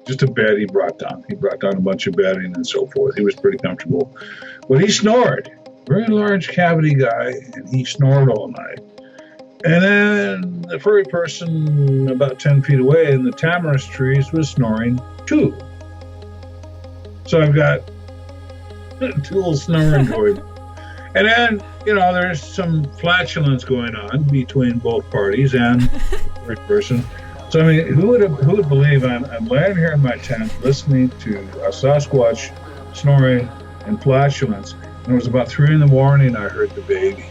Just a bed he brought down. He brought down a bunch of bedding and so forth. He was pretty comfortable. But he snored. Very large cavity guy, and he snored all night. And then the furry person about 10 feet away in the tamarisk trees was snoring too. So I've got two little snoring going. And then, there's some flatulence going on between both parties and the furry person. So, who would believe I'm laying here in my tent listening to a Sasquatch snoring and flatulence, and it was about 3 in the morning I heard the baby.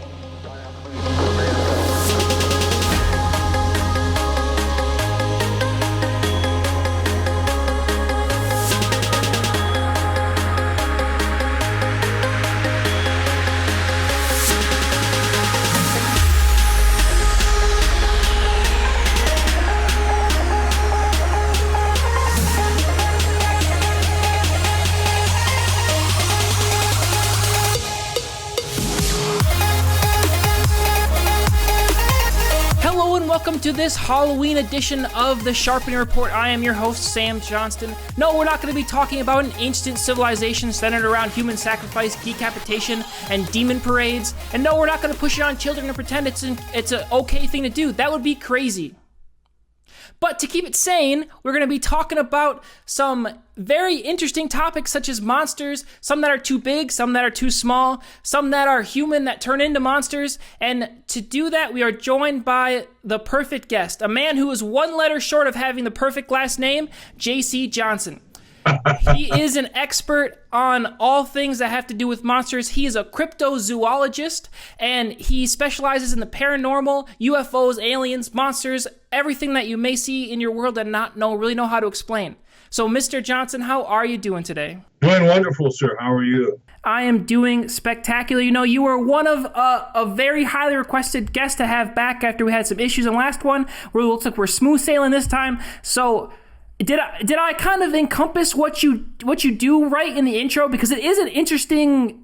To this Halloween edition of the Sharpening Report. I am your host, Sam Johnston. No, we're not going to be talking about an ancient civilization centered around human sacrifice, decapitation, and demon parades. And no, we're not going to push it on children and pretend it's an okay thing to do. That would be crazy. But to keep it sane, we're going to be talking about some very interesting topics such as monsters, some that are too big, some that are too small, some that are human that turn into monsters. And to do that, we are joined by the perfect guest, a man who is one letter short of having the perfect last name, J.C. Johnson. He is an expert on all things that have to do with monsters. He is a cryptozoologist, and he specializes in the paranormal, UFOs, aliens, monsters, everything that you may see in your world and not really know how to explain. So, Mr. Johnson, how are you doing today? Doing wonderful, sir. How are you? I am doing spectacular. You were one of a very highly requested guest to have back after we had some issues in the last one. It looks like we're smooth sailing this time. So, Did I kind of encompass what you do right in the intro? Because it is an interesting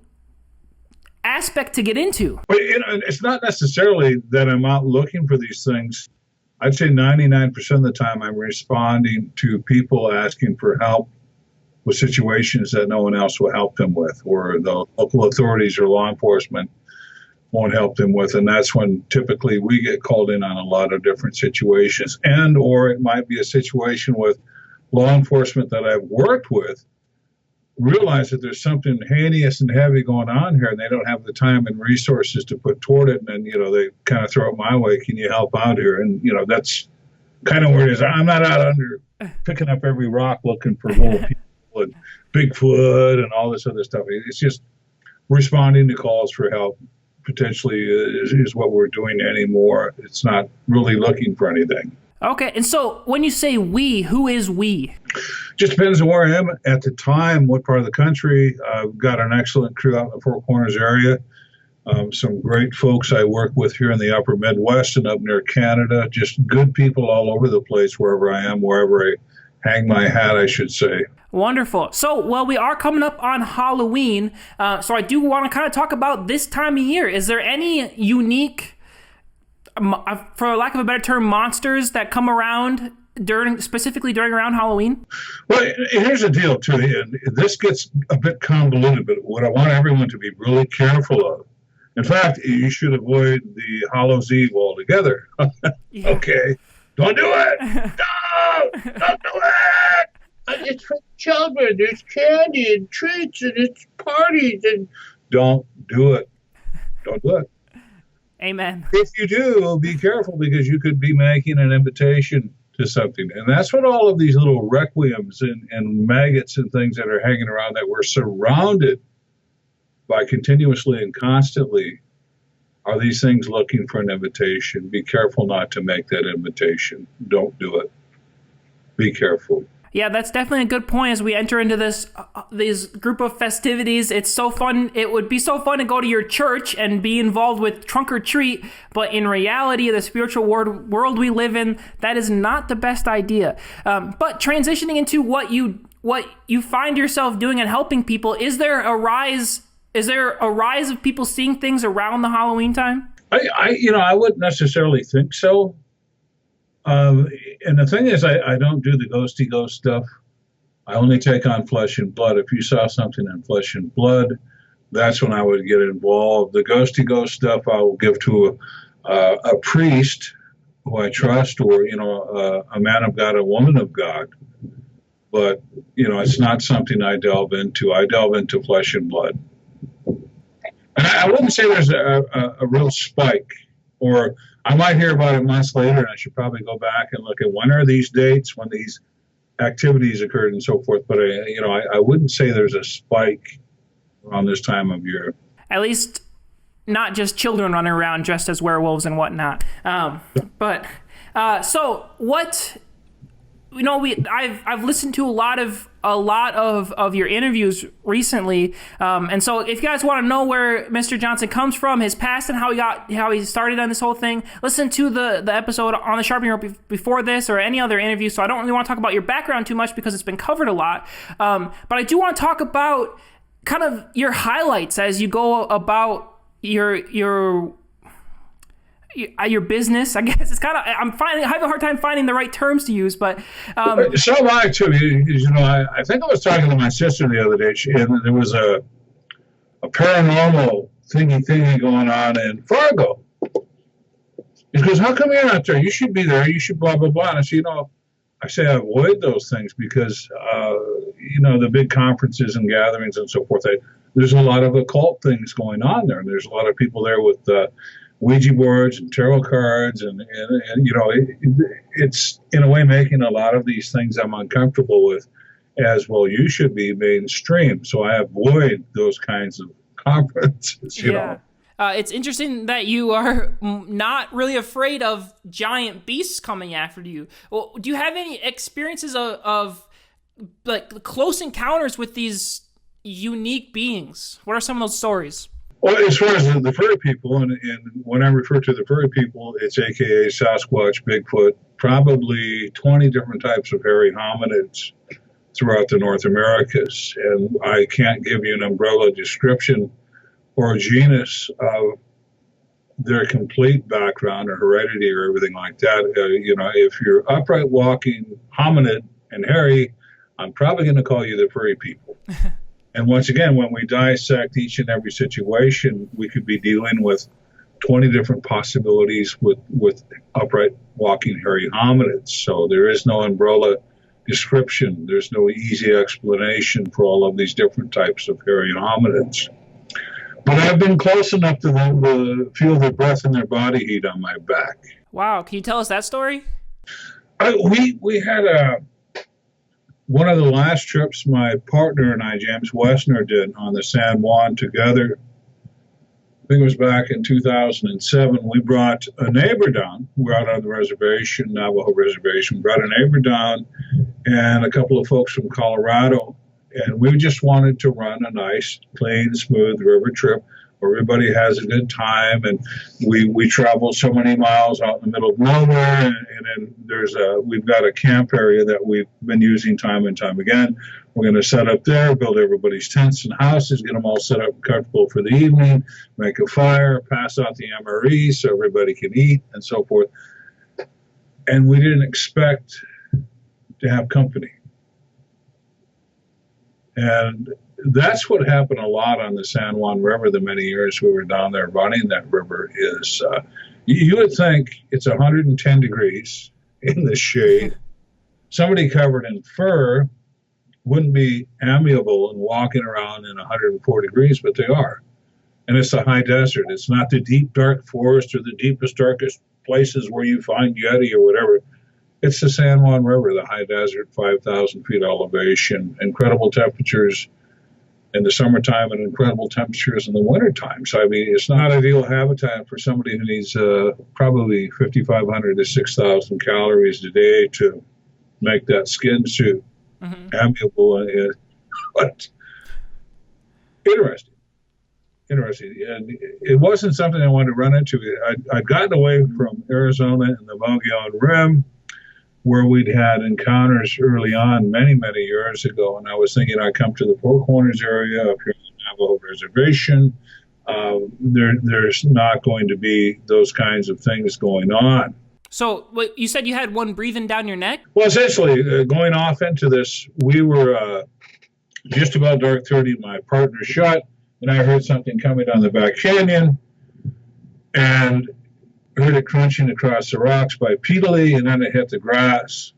aspect to get into. But it's not necessarily that I'm out looking for these things. I'd say 99% of the time I'm responding to people asking for help with situations that no one else will help them with, or the local authorities or law enforcement won't help them with. And that's when typically we get called in on a lot of different situations. And or it might be a situation with law enforcement that I've worked with, realize that there's something heinous and heavy going on here, and they don't have the time and resources to put toward it. And then, they kind of throw it my way. Can you help out here? And, that's kind of where it is. I'm not out under picking up every rock looking for little people and Bigfoot and all this other stuff. It's just responding to calls for help. Potentially is what we're doing anymore. It's not really looking for anything. Okay, and so when you say we, who is we? Just depends on where I am at the time, what part of the country. I've got an excellent crew out in the Four Corners area. Some great folks I work with here in the upper Midwest and up near Canada. Just good people all over the place, wherever I am, wherever I hang my hat, I should say. Wonderful. So, we are coming up on Halloween, so I do want to kind of talk about this time of year. Is there any unique, for lack of a better term, monsters that come around specifically during around Halloween? Well, here's the deal, too, and this gets a bit convoluted, but what I want everyone to be really careful of. In fact, you should avoid the Hallows Eve altogether. Yeah. Okay. Don't do it! No! Don't do it! It's for children. There's candy and treats and it's parties. And don't do it. Don't do it. Amen. If you do, be careful, because you could be making an invitation to something. And that's what all of these little requiems and maggots and things that are hanging around, that we're surrounded by continuously and constantly, are these things looking for an invitation. Be careful not to make that invitation. Don't do it. Be careful. Yeah, that's definitely a good point as we enter into this group of festivities. It's so fun. It would be so fun to go to your church and be involved with trunk or treat, but in reality, the spiritual world we live in, that is not the best idea. But transitioning into what you find yourself doing and helping people, is there a rise of people seeing things around the Halloween time? I wouldn't necessarily think so. And the thing is, I don't do the ghosty ghost stuff. I only take on flesh and blood. If you saw something in flesh and blood, that's when I would get involved. The ghosty ghost stuff I will give to a priest who I trust, or, a man of God, a woman of God. But, it's not something I delve into. I delve into flesh and blood. And I wouldn't say there's a real spike, or I might hear about it months later, and I should probably go back and look at when are these dates, when these activities occurred and so forth. But, I wouldn't say there's a spike around this time of year. At least not just children running around dressed as werewolves and whatnot. So what, I've listened to a lot of your interviews recently. And so if you guys want to know where Mr. Johnston comes from, his past, and how he started on this whole thing, listen to the episode on the Sharpening Report before this, or any other interview. So I don't really want to talk about your background too much because it's been covered a lot. But I do want to talk about kind of your highlights as you go about your business. I guess it's kind of, I have a hard time finding the right terms to use, but so am I too. I think I was talking to my sister the other day, and there was a paranormal thingy going on in Fargo. She goes, "How come you're not there? You should be there. You should blah blah blah." And I say I avoid those things because the big conferences and gatherings and so forth. There's a lot of occult things going on there, and there's a lot of people there with Ouija boards and tarot cards, and it's in a way making a lot of these things I'm uncomfortable with as well. You should be mainstream, so I avoid those kinds of conferences. You know. It's interesting that you are not really afraid of giant beasts coming after you. Well, do you have any experiences of like close encounters with these unique beings? What are some of those stories? Well, as far as the furry people, and when I refer to the furry people, it's AKA Sasquatch, Bigfoot, probably 20 different types of hairy hominids throughout the North Americas. And I can't give you an umbrella description or a genus of their complete background or heredity or everything like that. If you're upright walking hominid and hairy, I'm probably going to call you the furry people. And once again, when we dissect each and every situation, we could be dealing with 20 different possibilities with upright walking hairy hominids. So there is no umbrella description. There's no easy explanation for all of these different types of hairy hominids. But I've been close enough to them to feel their breath and their body heat on my back. Wow. Can you tell us that story? We had one of the last trips my partner and I, James Wessner, did on the San Juan together. I think it was back in 2007. We brought a neighbor down. We're out on the reservation, Navajo reservation. Brought a neighbor down and a couple of folks from Colorado. And we just wanted to run a nice, clean, smooth river trip where everybody has a good time. And we travel so many miles out in the middle of nowhere. And then we've got a camp area that we've been using time and time again. We're going to set up there, build everybody's tents and houses, get them all set up and comfortable for the evening, make a fire, pass out the MRE so everybody can eat and so forth. And we didn't expect to have company. And that's what happened a lot on the San Juan River the many years we were down there running that river is you would think it's 110 degrees in the shade. Somebody covered in fur wouldn't be amiable and walking around in 104 degrees, but they are. And it's a high desert. It's not the deep, dark forest or the deepest, darkest places where you find Yeti or whatever. It's the San Juan River, the high desert, 5,000 feet elevation, incredible temperatures in the summertime and incredible temperatures in the wintertime. So, I mean, it's not ideal habitat for somebody who needs probably 5,500 to 6,000 calories a day to make that skin suit amiable. But interesting. And it wasn't something I wanted to run into. I'd gotten away from Arizona and the Mogollon Rim, where we'd had encounters early on many, many years ago. And I was thinking I'd come to the Four Corners area up here on the Navajo Reservation. There's not going to be those kinds of things going on. So you said you had one breathing down your neck? Well, essentially, going off into this, we were just about dark 30. My partner shot, and I heard something coming down the back canyon, and heard it crunching across the rocks bipedally, and then it hit the grass.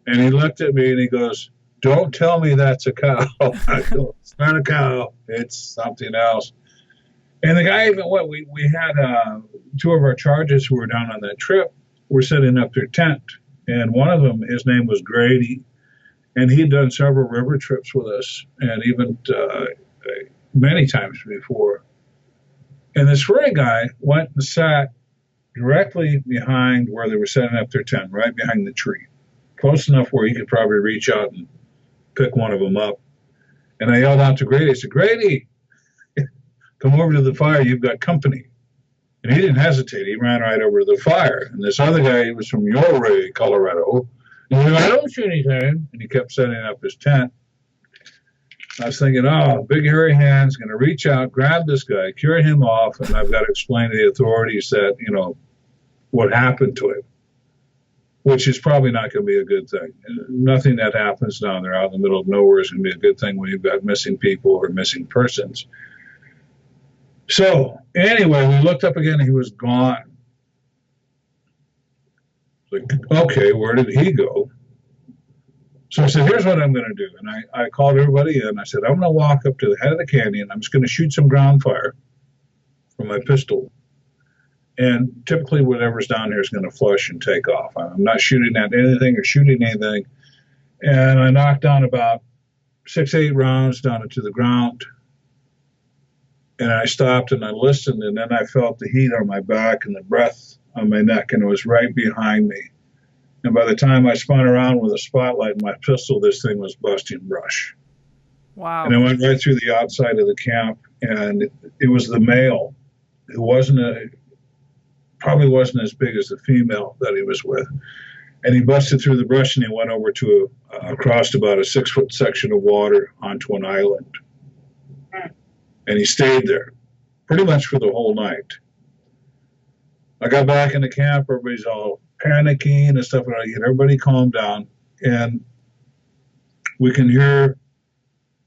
And he looked at me and he goes, "Don't tell me that's a cow." I go, "It's not a cow. It's something else." And the guy even went, we had two of our charges who were down on that trip were setting up their tent. And one of them, his name was Grady. And he'd done several river trips with us, and even many times before. And this furry guy went and sat directly behind where they were setting up their tent, right behind the tree, close enough where he could probably reach out and pick one of them up. And I yelled out to Grady, I said, "Grady, come over to the fire, you've got company." And he didn't hesitate. He ran right over to the fire. And this other guy, he was from Yorway, Colorado. And he said, "I don't see anything." And he kept setting up his tent. I was thinking, oh, big hairy hand's going to reach out, grab this guy, carry him off, and I've got to explain to the authorities that, what happened to him, which is probably not going to be a good thing. Nothing that happens down there out in the middle of nowhere is going to be a good thing when you've got missing people or missing persons. So anyway, we looked up again and he was gone. Like, okay, where did he go? So I said, here's what I'm going to do. And I called everybody in. I said, I'm going to walk up to the head of the canyon. I'm just going to shoot some ground fire from my pistol. And typically whatever's down here is going to flush and take off. I'm not shooting at anything or shooting anything. And I knocked down about 6-8 rounds down into the ground. And I stopped and I listened, and then I felt the heat on my back and the breath on my neck, and it was right behind me. And by the time I spun around with a spotlight and my pistol, this thing was busting brush. Wow. And it went right through the outside of the camp, and it was the male who probably wasn't as big as the female that he was with. And he busted through the brush, and he went over to across about a 6-foot section of water onto an island. And he stayed there pretty much for the whole night. I got back in the camp, everybody's all panicking and stuff. And I get everybody calmed down, and we can hear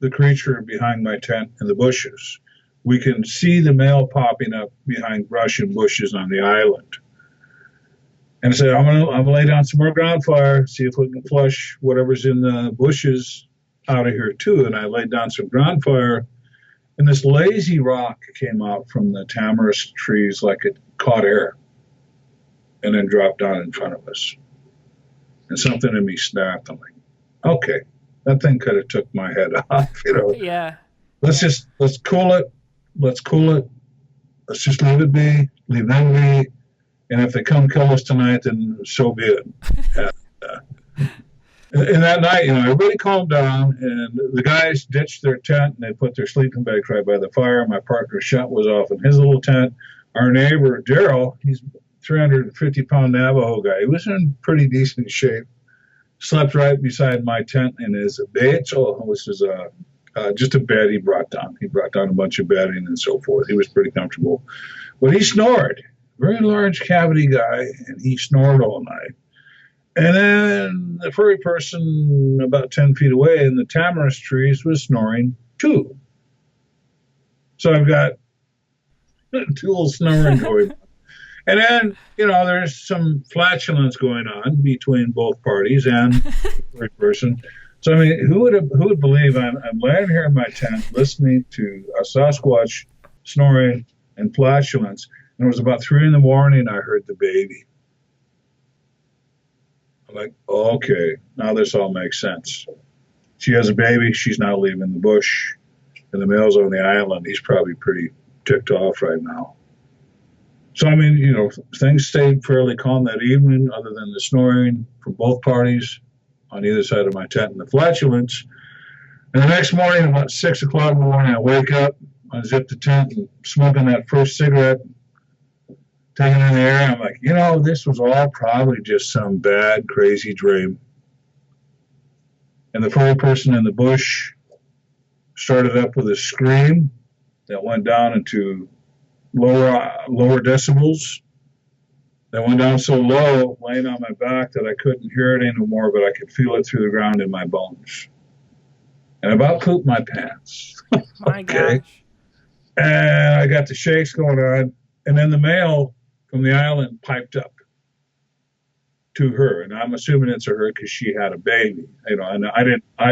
the creature behind my tent in the bushes. We can see the male popping up behind brush and bushes on the island. And I said, I'm gonna lay down some more ground fire, see if we can flush whatever's in the bushes out of here too. And I laid down some ground fire, and this lazy rock came out from the tamarisk trees like it caught air and then dropped down in front of us. And something in me snapped. I'm like, okay, that thing could have took my head off, Yeah. Let's cool it. Let's cool it. Let's just leave it be, leave them be. And if they come kill us tonight, then so be it. And that night, everybody calmed down, and the guys ditched their tent, and they put their sleeping bags right by the fire. My partner's shot was off in his little tent. Our neighbor, Daryl, he's a 350-pound Navajo guy. He was in pretty decent shape. Slept right beside my tent in his becho, which is just a bed he brought down. He brought down a bunch of bedding and so forth. He was pretty comfortable. But he snored. Very large cavity guy, and he snored all night. And then the furry person about 10 feet away in the tamarisk trees was snoring too. So I've got dual snoring going on. And then, there's some flatulence going on between both parties and the furry person. So, who would believe I'm laying here in my tent listening to a Sasquatch snoring and flatulence. And it was about 3 in the morning I heard the baby. I'm like, okay, now this all makes sense. She has a baby. She's now leaving the bush. And the male's on the island. He's probably pretty ticked off right now. So, things stayed fairly calm that evening other than the snoring from both parties on either side of my tent and the flatulence. And the next morning, about 6 o'clock in the morning, I wake up, unzip the tent, and smoking that first cigarette, taking in the air. I'm like, this was all probably just some bad, crazy dream. And the furry person in the bush started up with a scream that went down into lower decibels. That went down so low, laying on my back, that I couldn't hear it anymore, but I could feel it through the ground in my bones. And I about pooped my pants. My Okay. gosh. And I got the shakes going on. And then the male from the island piped up to her. And I'm assuming it's her because she had a baby. And I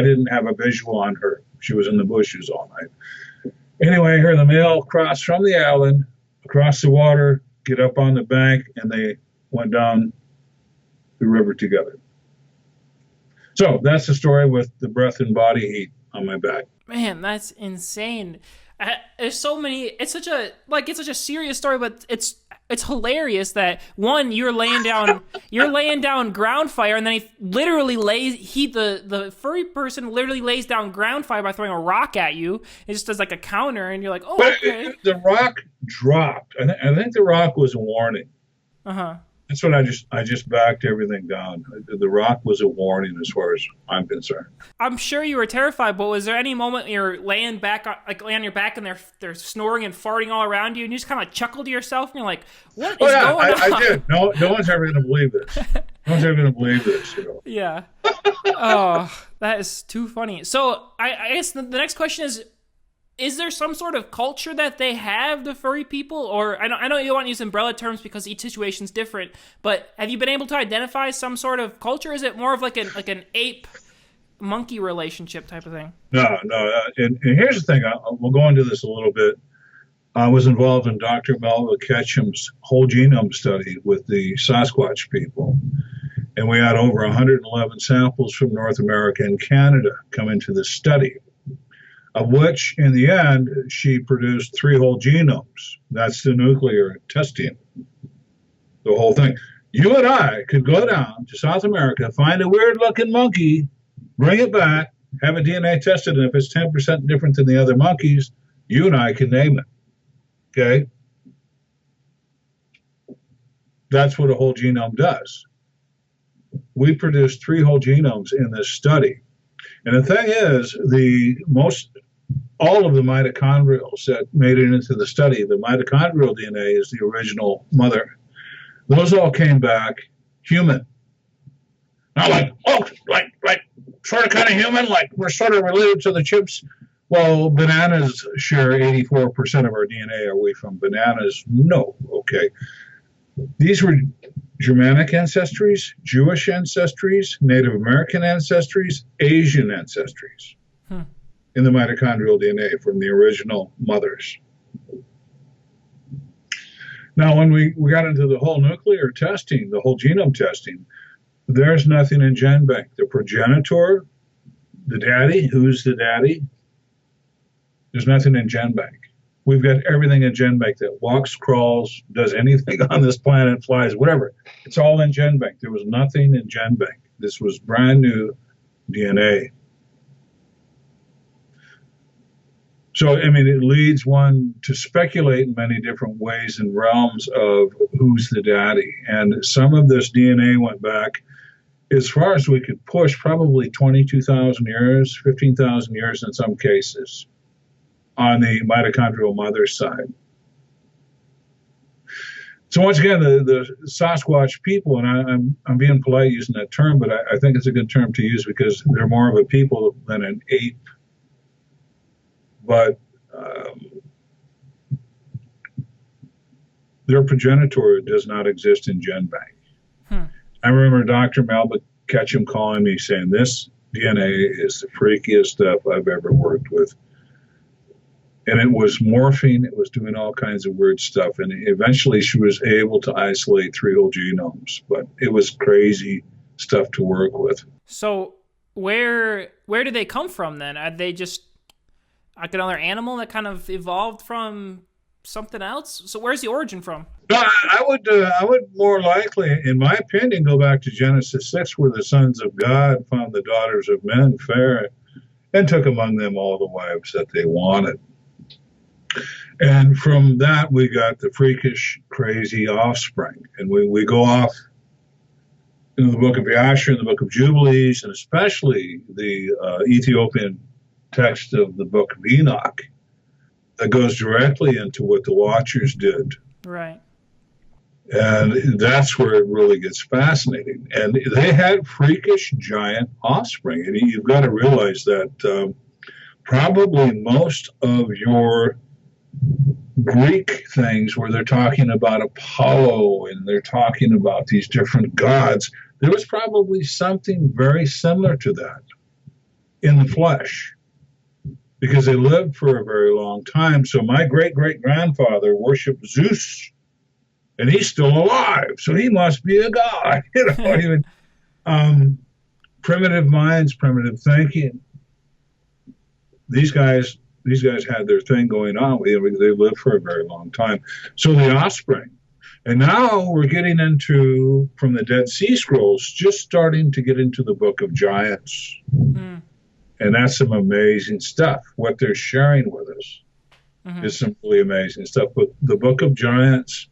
didn't have a visual on her. She was in the bushes all night. Anyway, here the male crossed from the island, across the water, get up on the bank, and they went down the river together. So that's the story with the breath and body heat on my back. Man, that's insane. There's so many. It's such a serious story, but it's hilarious that one, you're laying down ground fire, and then the furry person literally lays down ground fire by throwing a rock at you. It just does like a counter, and you're like, oh, okay. The rock dropped. I think the rock was a warning. That's what I just backed everything down. The rock was a warning as far as I'm concerned. I'm sure you were terrified, but was there any moment you're laying on your back and they're snoring and farting all around you, and you just kind of chuckle to yourself and you're like, what is going on? I did. No one's ever going to believe this. No one's ever going to believe this. Yeah. Oh, that is too funny. So I guess the next question is there some sort of culture that they have, the furry people? Or I know you don't want to use umbrella terms because each situation's different, but have you been able to identify some sort of culture? Is it more of like an ape-monkey relationship type of thing? No. And here's the thing. We'll go into this a little bit. I was involved in Dr. Melville Ketchum's whole genome study with the Sasquatch people. And we had over 111 samples from North America and Canada come into the study, of which, in the end, she produced 3 whole genomes. That's the nuclear testing, the whole thing. You and I could go down to South America, find a weird-looking monkey, bring it back, have a DNA tested, and if it's 10% different than the other monkeys, you and I can name it. Okay? That's what a whole genome does. We produced 3 whole genomes in this study. And the thing is, all of the mitochondrials that made it into the study, the mitochondrial DNA is the original mother. Those all came back human. Not like sort of kind of human, like we're sort of related to the chimps. Well, bananas share 84% of our DNA. Are we from bananas? No. Okay. These were Germanic ancestries, Jewish ancestries, Native American ancestries, Asian ancestries in the mitochondrial DNA from the original mothers. Now, when we got into the whole nuclear testing, the whole genome testing, there's nothing in GenBank. The progenitor, the daddy, who's the daddy, there's nothing in GenBank. We've got everything in GenBank that walks, crawls, does anything on this planet, flies, whatever. It's all in GenBank. There was nothing in GenBank. This was brand new DNA. So, I mean, it leads one to speculate in many different ways and realms of who's the daddy. And some of this DNA went back, as far as we could push, probably 22,000 years, 15,000 years in some cases, on the mitochondrial mother's side. So once again, the Sasquatch people, and I'm being polite using that term, but I think it's a good term to use because they're more of a people than an ape. But their progenitor does not exist in GenBank. I remember Dr. Melville Ketchum calling me saying, this DNA is the freakiest stuff I've ever worked with. And it was morphing, it was doing all kinds of weird stuff. And eventually she was able to isolate 3 whole genomes. But it was crazy stuff to work with. So where do they come from then? Are they just like another animal that kind of evolved from something else? So where's the origin from? No, I would more likely, in my opinion, go back to Genesis 6, where the sons of God found the daughters of men fair and took among them all the wives that they wanted. And from that, we got the freakish, crazy offspring. And we go off into the book of Yasher and the book of Jubilees, and especially the Ethiopian text of the book of Enoch that goes directly into what the Watchers did. Right. And that's where it really gets fascinating. And they had freakish giant offspring. And you've got to realize that probably most of your Greek things where they're talking about Apollo and they're talking about these different gods, there was probably something very similar to that in the flesh, because they lived for a very long time. So my great-great-grandfather worshipped Zeus, and he's still alive, so he must be a god. Primitive minds, primitive thinking. These guys had their thing going on. They lived for a very long time. So the offspring. And now we're getting into, from the Dead Sea Scrolls, just starting to get into the Book of Giants. Mm. And that's some amazing stuff. What they're sharing with us is some really amazing stuff. But the Book of Giants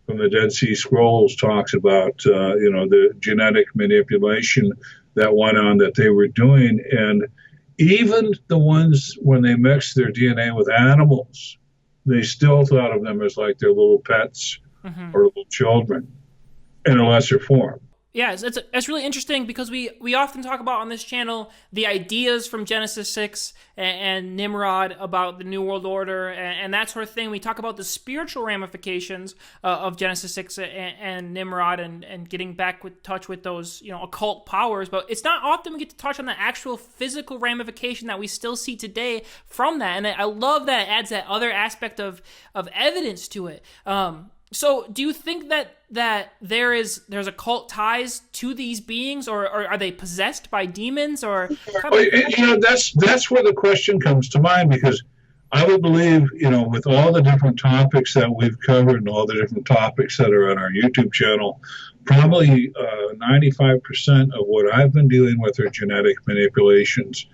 from the Dead Sea Scrolls talks about, the genetic manipulation that went on that they were doing. And even the ones, when they mixed their DNA with animals, they still thought of them as like their little pets or little children in a lesser form. Yeah, it's really interesting because we often talk about on this channel the ideas from Genesis 6 and Nimrod about the New World Order and that sort of thing. We talk about the spiritual ramifications of Genesis 6 and Nimrod and getting back with touch with those occult powers, but it's not often we get to touch on the actual physical ramification that we still see today from that. And I love that it adds that other aspect of evidence to it. So do you think that there's occult ties to these beings, or are they possessed by demons, or that's where the question comes to mind, because I would believe, with all the different topics that we've covered and all the different topics that are on our YouTube channel, probably 95% of what I've been dealing with are genetic manipulations,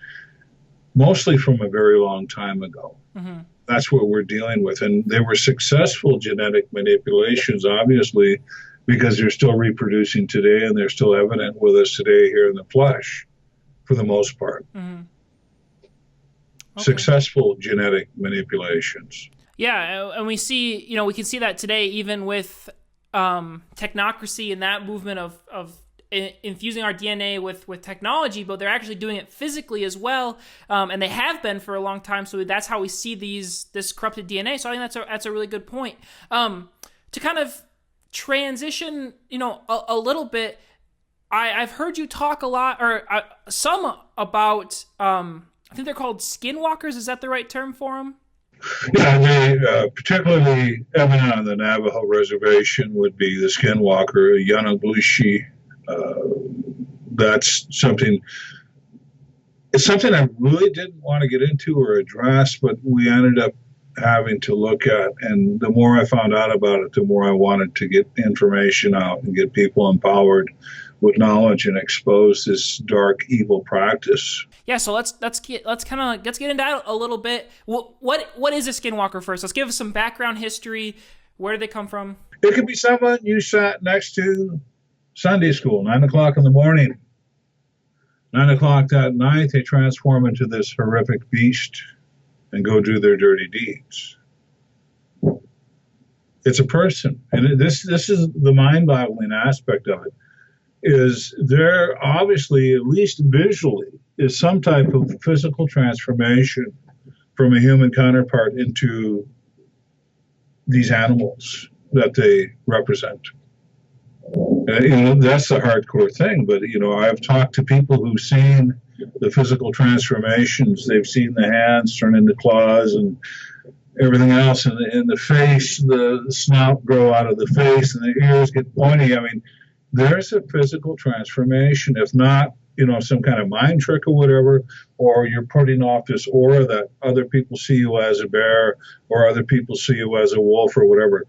mostly from a very long time ago. Mm-hmm. That's what we're dealing with. And they were successful genetic manipulations, obviously, because they're still reproducing today and they're still evident with us today here in the flesh, for the most part. Mm-hmm. Okay. Successful genetic manipulations. Yeah, and we see, we can see that today even with technocracy and that movement of infusing our DNA with technology, but they're actually doing it physically as well, and they have been for a long time. So that's how we see this corrupted DNA. So I think that's a really good point. To kind of transition, a little bit, I've heard you talk a lot, or some about. I think they're called Skinwalkers. Is that the right term for them? Yeah, they particularly evident on the Navajo reservation would be the Skinwalker, Yanaglushi. That's something. It's something I really didn't want to get into or address, but we ended up having to look at. And the more I found out about it, the more I wanted to get information out and get people empowered with knowledge and expose this dark, evil practice. Yeah, so let's get into that a little bit. What is a Skinwalker first? Let's give us some background history. Where did they come from? It could be someone you sat next to Sunday school, 9 o'clock in the morning. 9 o'clock that night, they transform into this horrific beast and go do their dirty deeds. It's a person. And this is the mind-boggling aspect of it, is there obviously, at least visually, is some type of physical transformation from a human counterpart into these animals that they represent. That's the hardcore thing. But, I've talked to people who've seen the physical transformations. They've seen the hands turn into claws and everything else. And in the face, the snout grow out of the face and the ears get pointy. I mean, there's a physical transformation. If not, some kind of mind trick or whatever, or you're putting off this aura that other people see you as a bear or other people see you as a wolf or whatever.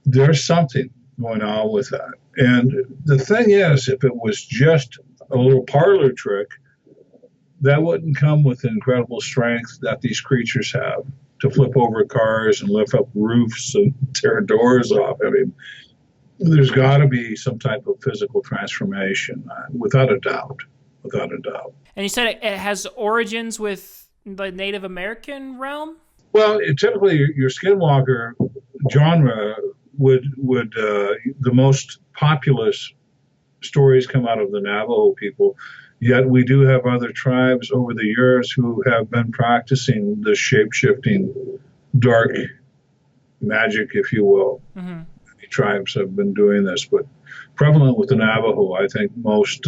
There's something going on with that. And the thing is, if it was just a little parlor trick, that wouldn't come with the incredible strength that these creatures have to flip over cars and lift up roofs and tear doors off. I mean, there's got to be some type of physical transformation, without a doubt. And you said it has origins with the Native American realm? Well, typically your Skinwalker genre the most populous stories come out of the Navajo people. Yet we do have other tribes over the years who have been practicing the shape-shifting dark magic, if you will. Mm-hmm. Many tribes have been doing this, but prevalent with the Navajo, I think most,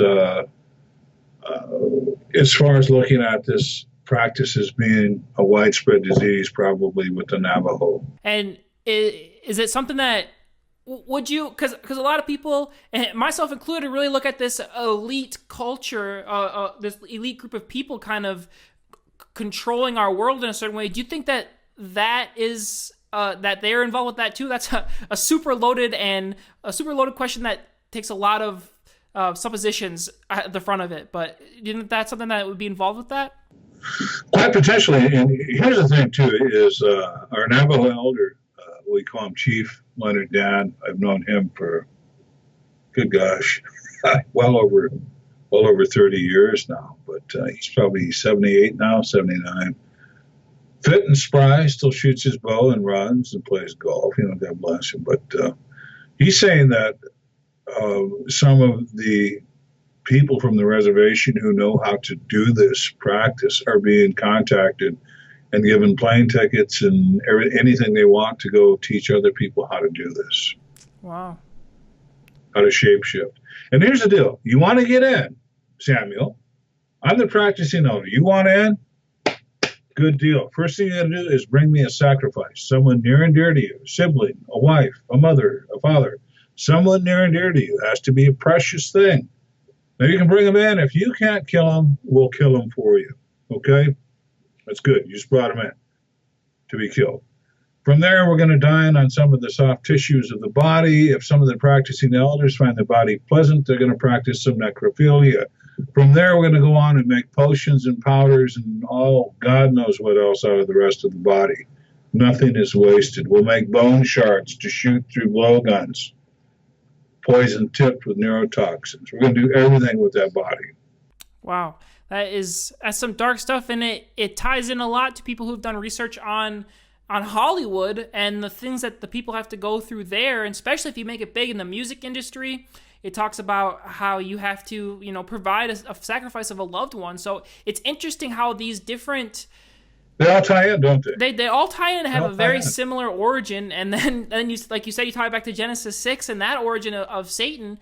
as far as looking at this practice as being a widespread disease, probably with the Navajo. And is it something that would you, because a lot of people, and myself included, really look at this elite culture, this elite group of people kind of controlling our world in a certain way. Do you think that is that they're involved with that too? That's a super loaded question that takes a lot of suppositions at the front of it. But do you think that's something that would be involved with that? Quite potentially. And here's the thing too: is our Navajo elder, we call him Chief Leonard Dan. I've known him for, good gosh, well over 30 years now. But he's probably 78 now, 79. Fit and spry, still shoots his bow and runs and plays golf. God bless him. But he's saying that some of the people from the reservation who know how to do this practice are being contacted and given plane tickets and anything they want to go teach other people how to do this. Wow. How to shapeshift. And here's the deal. You want to get in, Samuel. I'm the practicing elder. You want in? Good deal. First thing you got to do is bring me a sacrifice. Someone near and dear to you. A sibling, a wife, a mother, a father. Someone near and dear to you. It has to be a precious thing. Now you can bring them in. If you can't kill them, we'll kill them for you. Okay? That's good. You just brought them in to be killed. From there, we're going to dine on some of the soft tissues of the body. If some of the practicing elders find the body pleasant, they're going to practice some necrophilia. From there, we're going to go on and make potions and powders and God knows what else out of the rest of the body. Nothing is wasted. We'll make bone shards to shoot through blowguns, poison tipped with neurotoxins. We're going to do everything with that body. Wow. That's some dark stuff, and it ties in a lot to people who've done research on Hollywood and the things that the people have to go through there, and especially if you make it big in the music industry. It talks about how you have to, provide a sacrifice of a loved one. So it's interesting how these different... They all tie in, don't they? They all tie in and have a very similar origin. And then you, like you said, you tie it back to Genesis 6 and that origin of Satan.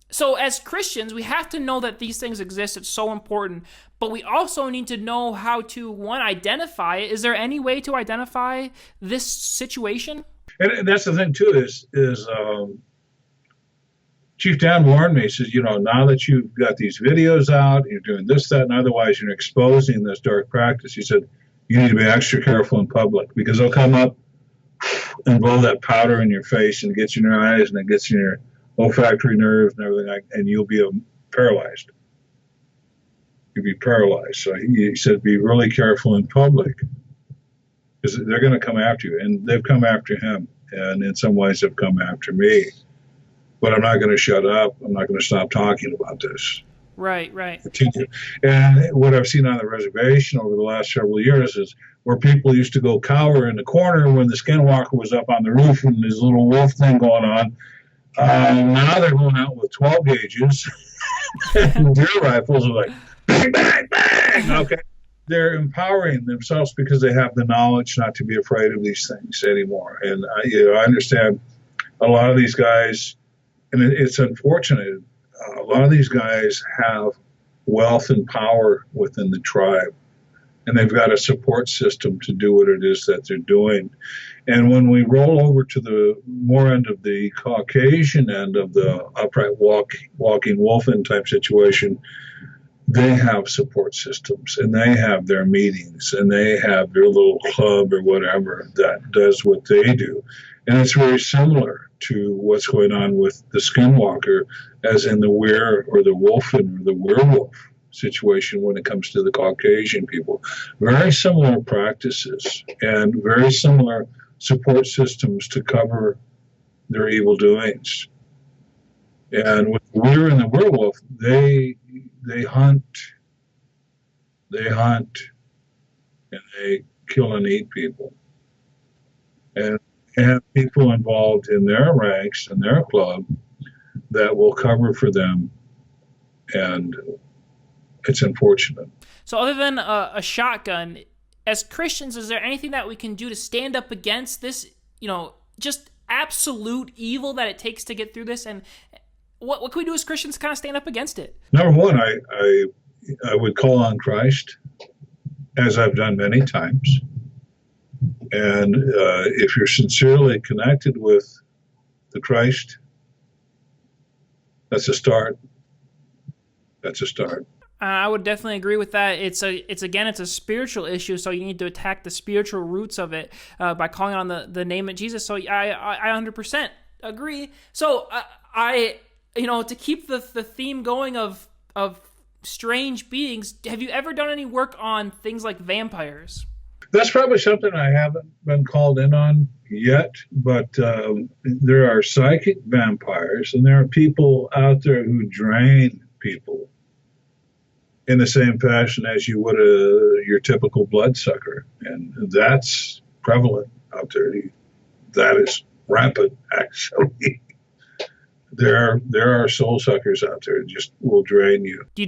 So as Christians, we have to know that these things exist. It's so important. But we also need to know how to, one, identify it. Is there any way to identify this situation? And that's the thing, too, is Chief Dan warned me. He says, now that you've got these videos out, you're doing this, that, and otherwise you're exposing this dark practice. He said, you need to be extra careful in public because they'll come up and blow that powder in your face and it gets in your eyes and it gets in your olfactory nerves and everything, and you'll be paralyzed. You'll be paralyzed. So he said, be really careful in public because they're going to come after you. And they've come after him. And in some ways, they've come after me. But I'm not going to shut up. I'm not going to stop talking about this. Right. Continue. And what I've seen on the reservation over the last several years is where people used to go cower in the corner when the Skinwalker was up on the roof and this little wolf thing going on. Now they're going out with 12 gauges and deer rifles are like, bang, bang, bang. Okay. They're empowering themselves because they have the knowledge not to be afraid of these things anymore. And I understand a lot of these guys, and it's unfortunate, a lot of these guys have wealth and power within the tribe, and they've got a support system to do what it is that they're doing. And when we roll over to the more end of the Caucasian end of the upright walking wolf-in type situation, they have support systems, and they have their meetings, and they have their little club or whatever that does what they do. And it's very similar to what's going on with the Skinwalker, as in the were or the wolfen or the werewolf situation when it comes to the Caucasian people. Very similar practices and very similar support systems to cover their evil doings. And with the were and the werewolf, they hunt, and they kill and eat people. And and have people involved in their ranks and their club that will cover for them, and it's unfortunate. So other than a shotgun, as Christians, is there anything that we can do to stand up against this, just absolute evil that it takes to get through this? And what can we do as Christians to kind of stand up against it? Number one, I would call on Christ, as I've done many times. And if you're sincerely connected with the Christ, that's a start. That's a start. I would definitely agree with that. It's a spiritual issue, so you need to attack the spiritual roots of it by calling on the name of Jesus. So I 100% agree. So to keep the theme going of strange beings, have you ever done any work on things like vampires? That's probably something I haven't been called in on yet, but there are psychic vampires, and there are people out there who drain people in the same fashion as you would your typical bloodsucker. And that's prevalent out there. That is rampant, actually. There are soul suckers out there that just will drain you. Do you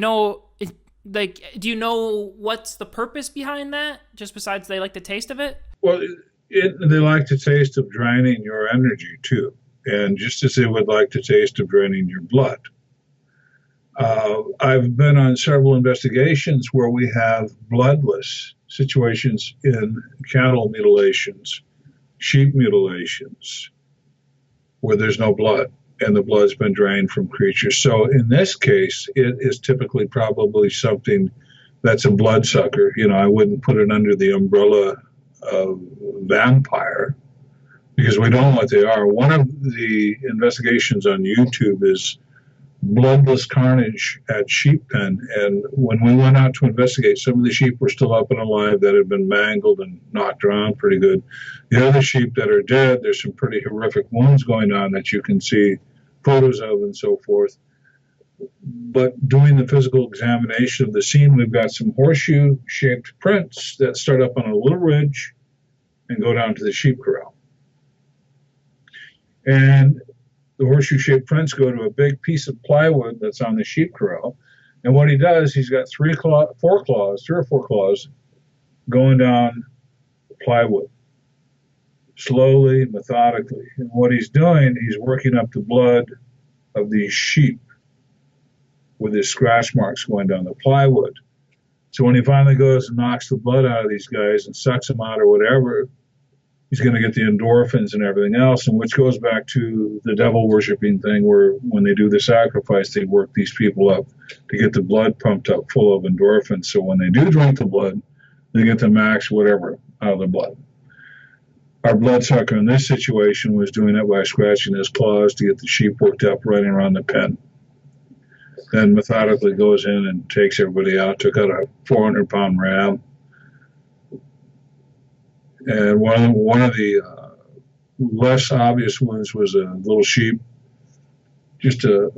know what's the purpose behind that, just besides they like the taste of it? Well, they like the taste of draining your energy, too. And just as they would like the taste of draining your blood. I've been on several investigations where we have bloodless situations in cattle mutilations, sheep mutilations, where there's no blood and the blood's been drained from creatures. So in this case, it is typically probably something that's a bloodsucker. I wouldn't put it under the umbrella of vampire because we don't know what they are. One of the investigations on YouTube is bloodless carnage at sheep pen, and when we went out to investigate, some of the sheep were still up and alive that had been mangled and knocked around pretty good. The other sheep that are dead, there's some pretty horrific wounds going on that you can see photos of and so forth. But doing the physical examination of the scene, we've got some horseshoe-shaped prints that start up on a little ridge and go down to the sheep corral. And the horseshoe-shaped prints go to a big piece of plywood that's on the sheep corral. And what he does, he's got three or four claws going down the plywood, slowly, methodically. And what he's doing, he's working up the blood of these sheep with his scratch marks going down the plywood. So when he finally goes and knocks the blood out of these guys and sucks them out or whatever, he's going to get the endorphins and everything else, and which goes back to the devil worshiping thing where when they do the sacrifice, they work these people up to get the blood pumped up full of endorphins. So when they do drink the blood, they get the max whatever out of the blood. Our bloodsucker in this situation was doing it by scratching his claws to get the sheep worked up running around the pen. Then methodically goes in and takes everybody out, took out a 400-pound ram. And one of the less obvious ones was a little sheep, just a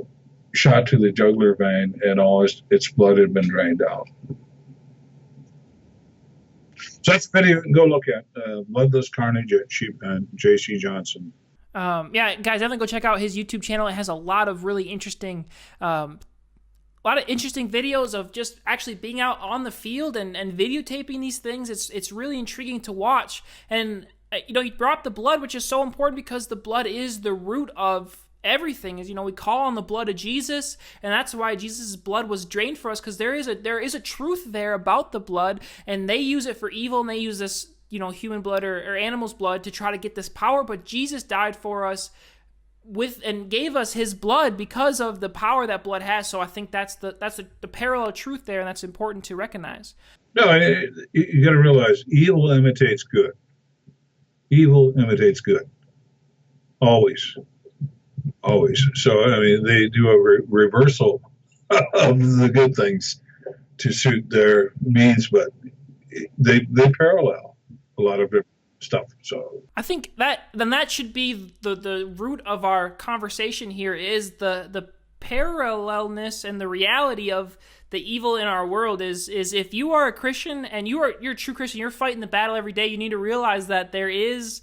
shot to the jugular vein, and all its blood had been drained out. So that's a video you can go look at. Bloodless Carnage at Sheep and J.C. Johnson. Yeah, guys, definitely go check out his YouTube channel. It has a lot of really interesting videos of just actually being out on the field and videotaping these things. It's really intriguing to watch. And you brought up the blood, which is so important because the blood is the root of everything. Is we call on the blood of Jesus, and that's why Jesus' blood was drained for us, because there is a truth there about the blood, and they use it for evil, and they use this human blood or animal's blood to try to get this power. But Jesus died for us and gave us his blood because of the power that blood has. So I think that's the parallel truth there, and that's important to recognize. No, you got to realize evil imitates good. Evil imitates good. Always. So, they do a reversal of the good things to suit their means, but they parallel a lot of different stuff. So I think that should be the root of our conversation here, is the parallelness and the reality of the evil in our world is if you are a Christian and you're a true Christian, you're fighting the battle every day, you need to realize that there is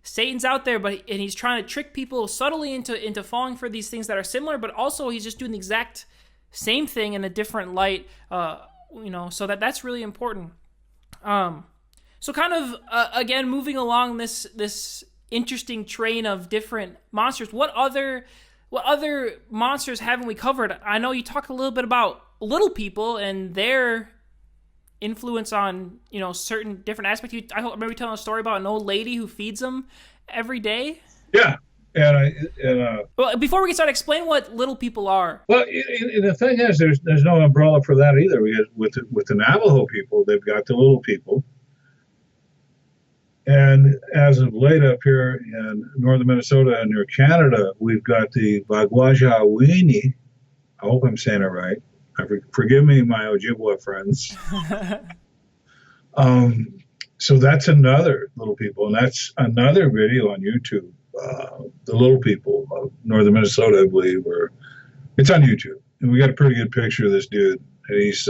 Satan's out there, and he's trying to trick people subtly into falling for these things that are similar, but also he's just doing the exact same thing in a different light, so that's really important. So kind of, again, moving along this interesting train of different monsters, what other monsters haven't we covered? I know you talked a little bit about little people and their influence on, certain different aspects. I remember telling a story about an old lady who feeds them every day. Yeah. Well, before we get started, explain what little people are. Well, the thing is, there's no umbrella for that either. With the Navajo people, they've got the little people. And as of late up here in northern Minnesota and near Canada, we've got the Bagwajawini. I hope I'm saying it right. Forgive me, my Ojibwa friends. So that's another little people, and that's another video on YouTube. The little people of northern Minnesota, I believe, it's on YouTube. And we got a pretty good picture of this dude. And he's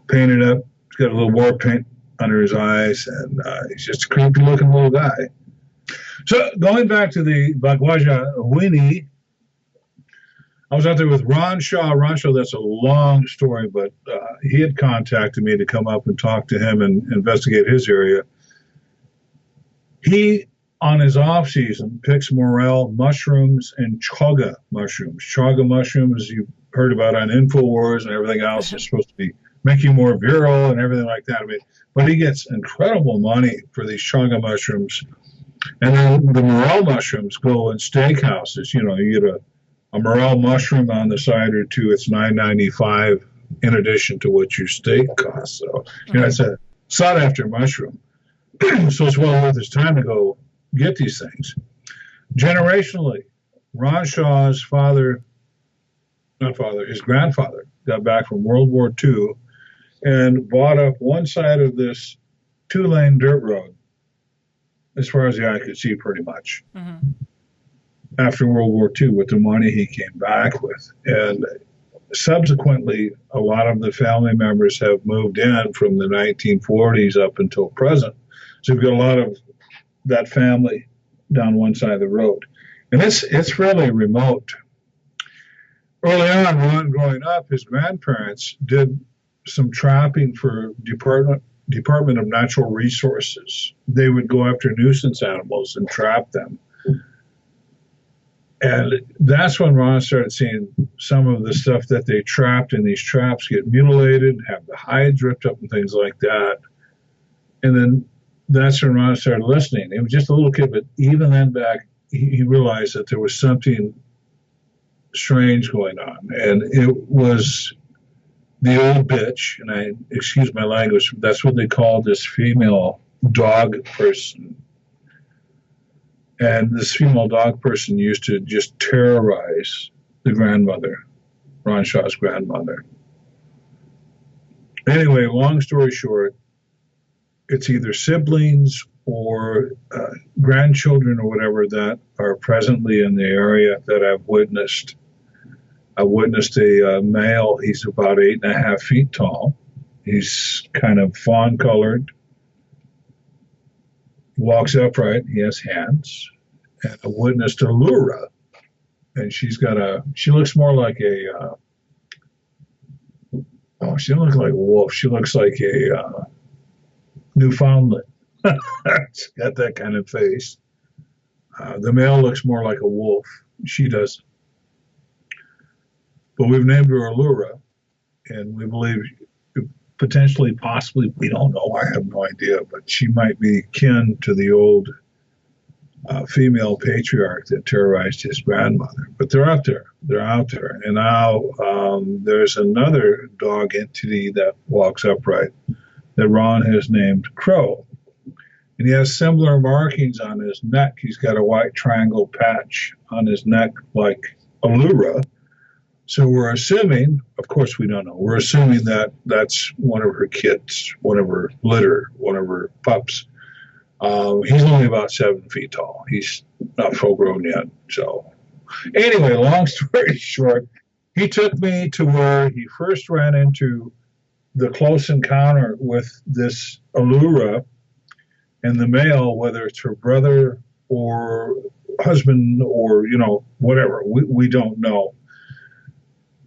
painted up. He's got a little war paint under his eyes, and he's just a creepy looking little guy. So going back to the Bagwajawini, I was out there with Ron Shaw. Ron Shaw, that's a long story, but he had contacted me to come up and talk to him and investigate his area. He, on his off season, picks morel mushrooms and chaga mushrooms. Chaga mushrooms you've heard about on InfoWars and everything else. It's supposed to make you more virile and everything like that. But he gets incredible money for these chaga mushrooms. And then the morel mushrooms go in steakhouses. You get a morel mushroom on the side or two. It's $9.95 in addition to what your steak costs. So, it's a sought-after mushroom. So it's well worth his time to go get these things. Generationally, Ron Shaw's his grandfather got back from World War II and bought up one side of this 2-lane dirt road as far as the eye could see, pretty much. Mm-hmm. After World War II, with the money he came back with. And subsequently, a lot of the family members have moved in from the 1940s up until present. So we've got a lot of that family down one side of the road. And it's really remote. Early on, Ron growing up, his grandparents did some trapping for Department of Natural Resources. They would go after nuisance animals and trap them. And that's when Ron started seeing some of the stuff that they trapped in these traps get mutilated, have the hides ripped up and things like that. And then that's when Ron started listening. He was just a little kid, but even then back, he realized that there was something strange going on. And it was the old bitch, and excuse my language, that's what they called this female dog person. And this female dog person used to just terrorize the grandmother, Ron Shaw's grandmother. Anyway, long story short, it's either siblings or grandchildren or whatever that are presently in the area that I've witnessed. I witnessed a male. He's about 8.5 feet tall. He's kind of fawn-colored. Walks upright. He has hands. And I witnessed a Lura, and she looks more like she doesn't look like a wolf. She looks like a Newfoundland. It's got that kind of face. The male looks more like a wolf. She doesn't. But we've named her Allura, and we believe potentially, possibly, we don't know, I have no idea, but she might be kin to the old female patriarch that terrorized his grandmother. But they're out there. And now there's another dog entity that walks upright that Ron has named Crow. And he has similar markings on his neck. He's got a white triangle patch on his neck like Allura. So we're assuming, of course we don't know, we're assuming that that's one of her kids, one of her litter, one of her pups. He's only about 7 feet tall. He's not full grown yet. So anyway, long story short, he took me to where he first ran into the close encounter with this Allura. And the male, whether it's her brother or husband or, whatever, we don't know.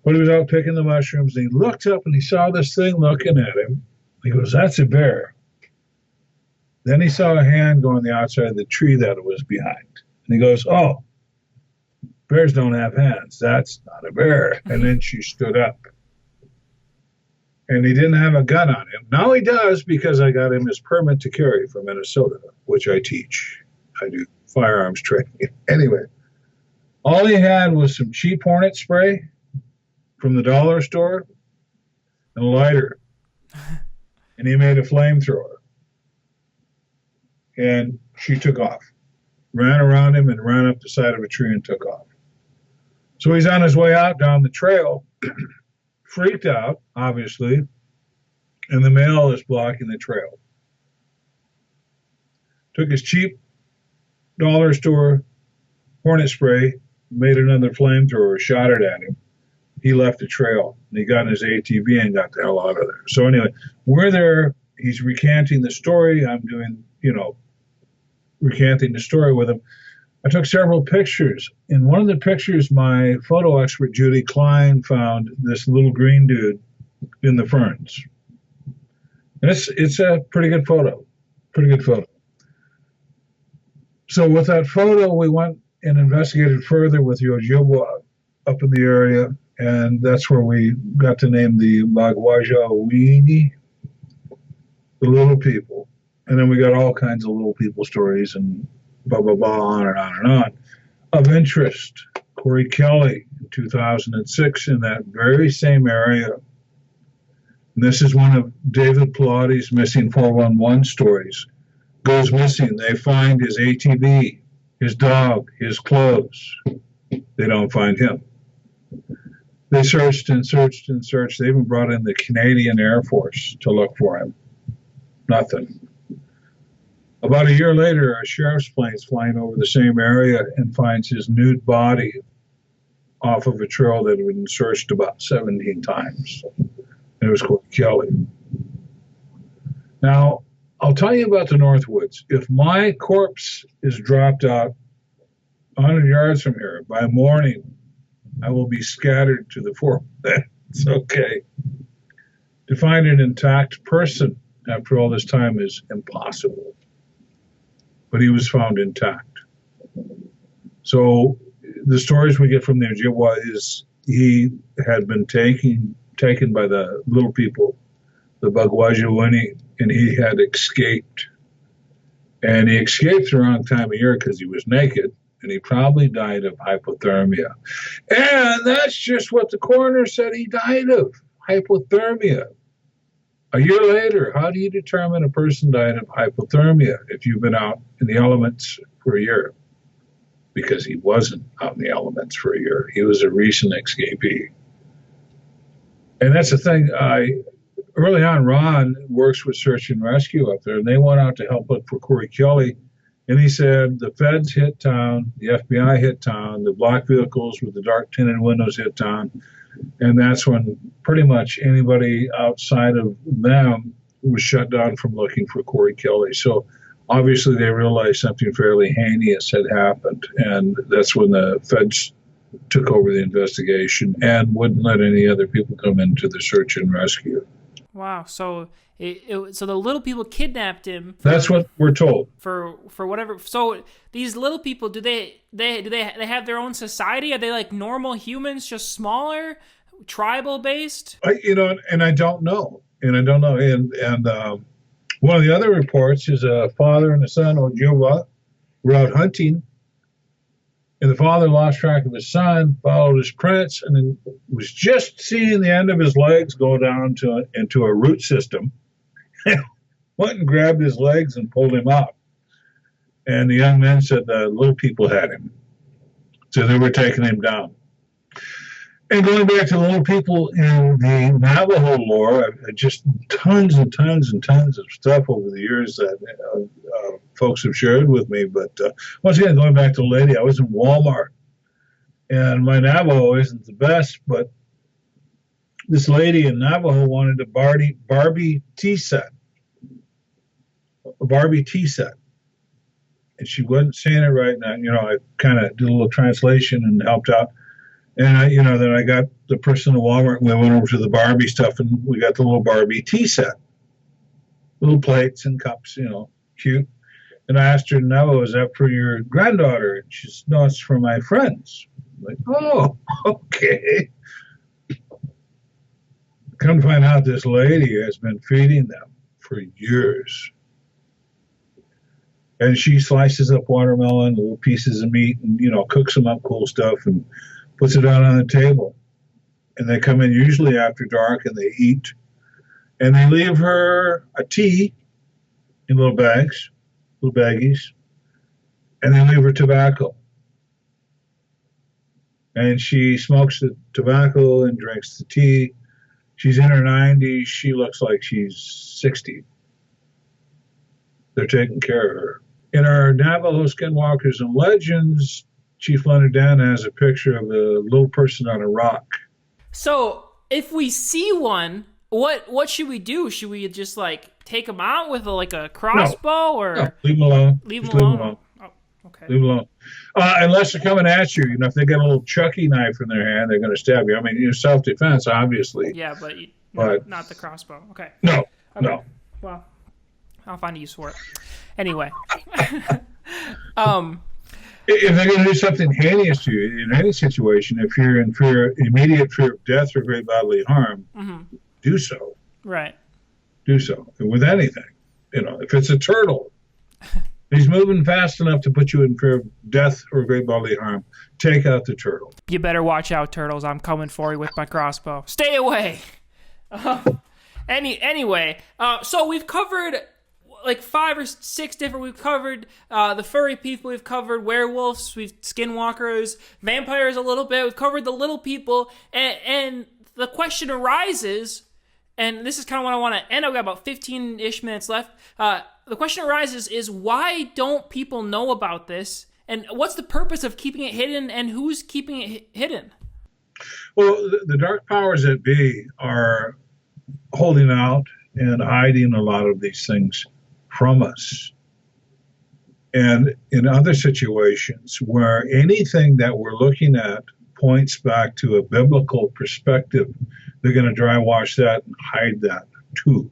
But he was out picking the mushrooms, and he looked up and he saw this thing looking at him. He goes, "That's a bear." Then he saw a hand go on the outside of the tree that it was behind. And he goes, "Oh, bears don't have hands. That's not a bear." And then she stood up. And he didn't have a gun on him. Now he does, because I got him his permit to carry from Minnesota, which I teach. I do firearms training. Anyway, all he had was some cheap hornet spray from the dollar store and a lighter. And he made a flamethrower. And she took off, ran around him and ran up the side of a tree and took off. So he's on his way out down the trail, freaked out, obviously, and the male is blocking the trail. Took his cheap dollar store hornet spray, made another flamethrower, shot it at him. He left the trail, and he got in his ATV and got the hell out of there. So anyway, we're there. He's recanting the story. I'm doing, recanting the story with him. I took several pictures. In one of the pictures, my photo expert, Judy Klein, found this little green dude in the ferns. And it's a pretty good photo. So with that photo, we went and investigated further with the Ojibwa up in the area, and that's where we got to name the Magwajawini, the little people. And then we got all kinds of little people stories and blah, blah, blah, on and on and on. Of interest, Corey Kelly in 2006 in that very same area. And this is one of David Pilotti's missing 411 stories. Goes missing. They find his ATV, his dog, his clothes. They don't find him. They searched and searched and searched. They even brought in the Canadian Air Force to look for him. Nothing. About a year later, a sheriff's plane is flying over the same area and finds his nude body off of a trail that had been searched about 17 times. It was Corey Kelly. Now, I'll tell you about the Northwoods. If my corpse is dropped out 100 yards from here by morning, I will be scattered to the four. It's okay. To find an intact person after all this time is impossible. But he was found intact. So the stories we get from the Ojibwa is he had been taken by the little people, the Bagwajawini, and he had escaped. And he escaped the wrong time of year because he was naked, and he probably died of hypothermia. And that's just what the coroner said he died of, hypothermia. A year later, how do you determine a person died of hypothermia if you've been out in the elements for a year? Because he wasn't out in the elements for a year. He was a recent escapee. And that's the thing. Early on, Ron works with search and rescue up there, and they went out to help look for Corey Kelly. And he said the feds hit town, the FBI hit town, the black vehicles with the dark tinted windows hit town. And that's when pretty much anybody outside of them was shut down from looking for Corey Kelly. So obviously they realized something fairly heinous had happened. And that's when the feds took over the investigation and wouldn't let any other people come into the search and rescue. Wow. So so the little people kidnapped him. That's what we're told. For whatever. So these little people, do they have their own society? Are they like normal humans, just smaller, tribal based? And I don't know. And one of the other reports is a father and a son, Ojibwa, were out hunting. And the father lost track of his son, followed his prints, and then was just seeing the end of his legs go down into a root system. Went and grabbed his legs and pulled him out. And the young men said the little people had him. So they were taking him down. And going back to little people in the Navajo lore, just tons and tons and tons of stuff over the years that folks have shared with me. But once again, going back to the lady, I was in Walmart. And my Navajo isn't the best, but this lady in Navajo wanted a Barbie tea set. a Barbie tea set. And she wasn't saying it right. And I kind of did a little translation and helped out. And then I got the person at Walmart, and we went over to the Barbie stuff, and we got the little Barbie tea set. Little plates and cups, cute. And I asked her, no, is that for your granddaughter? And she said, no, it's for my friends. I'm like, oh, okay. Come to find out, this lady has been feeding them for years. And she slices up watermelon, little pieces of meat, and, cooks them up, cool stuff, and puts it out on the table. And they come in usually after dark, and they eat. And they leave her a tea in little bags, little baggies, and they leave her tobacco. And she smokes the tobacco and drinks the tea. She's in her 90s. She looks like she's 60. They're taking care of her. In our Navajo Skinwalkers and Legends, Chief Leonard Dan has a picture of a little person on a rock. So if we see one, what should we do? Should we just take them out with a crossbow or no, leave them alone? Leave them alone. Oh, okay. Leave them alone. Unless they're coming at you, if they got a little Chucky knife in their hand, they're going to stab you. I mean, self-defense, obviously. Yeah, but not the crossbow. Okay. No, okay. No. Well, I'll find a use for it. Anyway. If they're going to do something heinous to you in any situation, if you're in immediate fear of death or great bodily harm, do so. Right. Do so. With anything. If it's a turtle, he's moving fast enough to put you in fear of death or great bodily harm, take out the turtle. You better watch out, turtles. I'm coming for you with my crossbow. Stay away. Anyway, so we've covered 5 or 6 different. We've covered the furry people. We've covered werewolves. We've skinwalkers, vampires a little bit. We've covered the little people, and the question arises, and this is kind of what I want to end. I've got about 15-ish minutes left. The question arises is, why don't people know about this, and what's the purpose of keeping it hidden, and who's keeping it hidden? Well, the dark powers that be are holding out and hiding a lot of these things from us. And in other situations where anything that we're looking at points back to a biblical perspective, they're going to dry wash that and hide that too.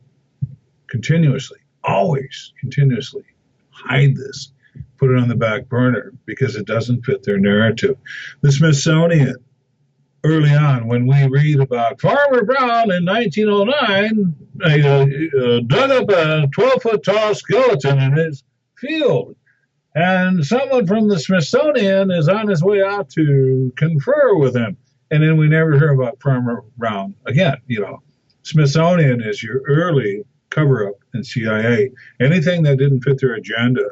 Continuously, always continuously hide this, put it on the back burner because it doesn't fit their narrative. The Smithsonian, early on, when we read about Farmer Brown in 1909, dug up a 12-foot tall skeleton in his field. And someone from the Smithsonian is on his way out to confer with him. And then we never hear about Farmer Brown again. Smithsonian is your early cover-up in CIA. Anything that didn't fit their agenda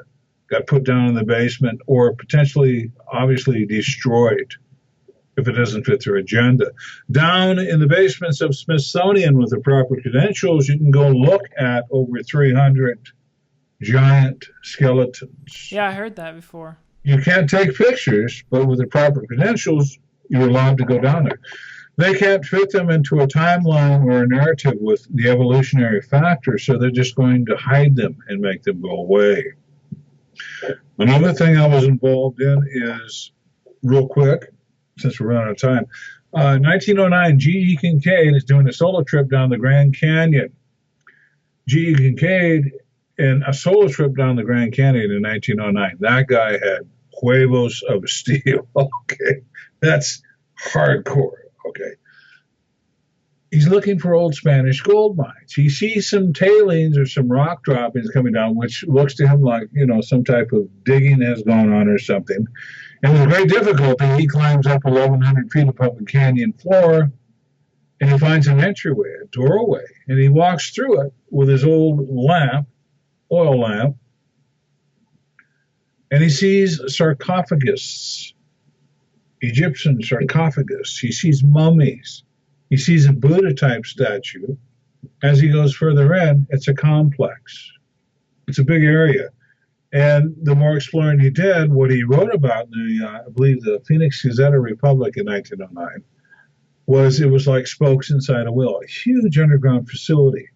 got put down in the basement or potentially, obviously, destroyed if it doesn't fit their agenda. Down in the basements of Smithsonian with the proper credentials, you can go look at over 300 giant skeletons. Yeah, I heard that before. You can't take pictures, but with the proper credentials, you're allowed to go down there. They can't fit them into a timeline or a narrative with the evolutionary factor, so they're just going to hide them and make them go away. Another thing I was involved in is, real quick, since we're running out of time, 1909, G.E. Kincaid is doing a solo trip down the Grand Canyon. G.E. Kincaid in a solo trip down the Grand Canyon in 1909. That guy had huevos of steel. Okay, that's hardcore. Okay. He's looking for old Spanish gold mines. He sees some tailings or some rock droppings coming down, which looks to him like, some type of digging has gone on or something. And with great difficulty, he climbs up 1,100 feet above the canyon floor, and he finds an entryway, a doorway, and he walks through it with his old lamp, oil lamp, and he sees sarcophagus, Egyptian sarcophagus. He sees mummies. He sees a Buddha-type statue. As he goes further in, it's a complex. It's a big area. And the more exploring he did, what he wrote about in I believe, the Phoenix Gazette-Republic in 1909, it was like spokes inside a wheel, a huge underground facility.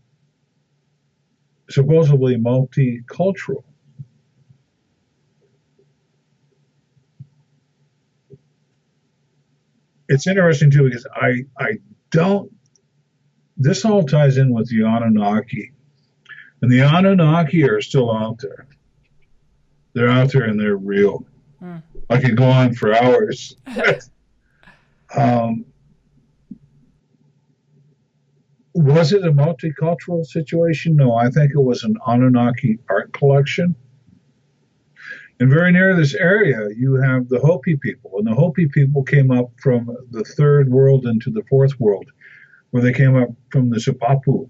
supposedly multicultural. It's interesting too because I don't. This all ties in with the Anunnaki, and the Anunnaki are still out there. They're out there and they're real. I could go on for hours. Was it a multicultural situation? No, I think it was an Anunnaki art collection. And very near this area, you have the Hopi people. And the Hopi people came up from the third world into the fourth world, where they came up from the Sipapu.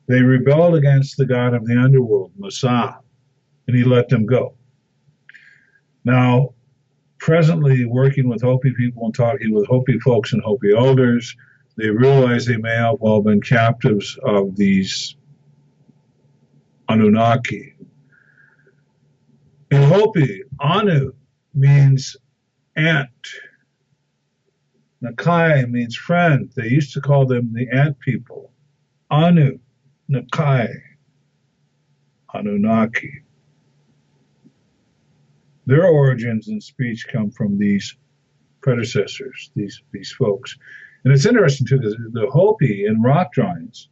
They rebelled against the god of the underworld, Masa, and he let them go. Now, presently working with Hopi people and talking with Hopi folks and Hopi elders, they realize they may have well been captives of these Anunnaki. In Hopi, Anu means ant. Nakai means friend. They used to call them the ant people. Anu, Nakai, Anunnaki. Their origins and speech come from these predecessors, these folks. And it's interesting, too, because the Hopi in rock drawings